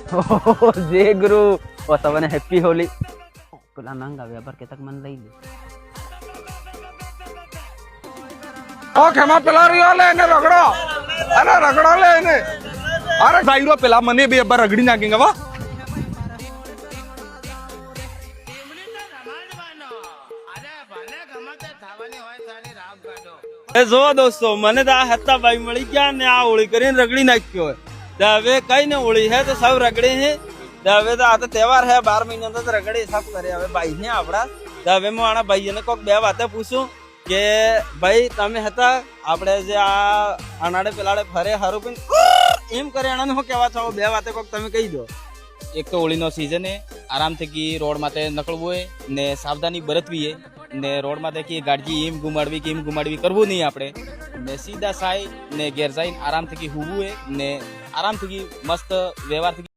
जय गुरु और सबने हैप्पी होली પેલા નાંગા વેપાર કે તક મન લઈ લે ઓ ખેમા પેલા રહ્યો લે એને રગડો અરે રગડો લે એને અરે ભાઈ રો પેલા મને બે અબ્બા રગડી નાખેંગે વા એ જો દોસ્તો મને તો આ હતા ભાઈ મળી ગયા ને આ હોળી કરીને રગડી નાખ્યો તો હવે કઈ ને હોળી હે તો સૌ રગડે હે તો હવે તો આ તો તહેવાર હે 12 મહિના તો રગડે સબ કરે હવે ભાઈ હે આપડા તો હવે હું આના ભાઈને કોક બે વાતે પૂછું કે ભાઈ તમે હતા આપણે જે આ આનાડે પેલાડે ફરે હારું પણ એમ કરે આનાને હું કહેવા ચાહો બે વાતે કોક તમે કહી દો એક તો હોળીનો સીઝન હે આરામથી રોડ માથે નકળવું હોય ને સાવધાની બરતવી હે ને રોડ માથે કે ગાડી એમ ગુમાડવી કરવું નહીં આપણે ને સીધા સાઈ ને ઘેર જઈને આરામથી હુવું હે ને આરામથી મસ્ત વ્યવહારથી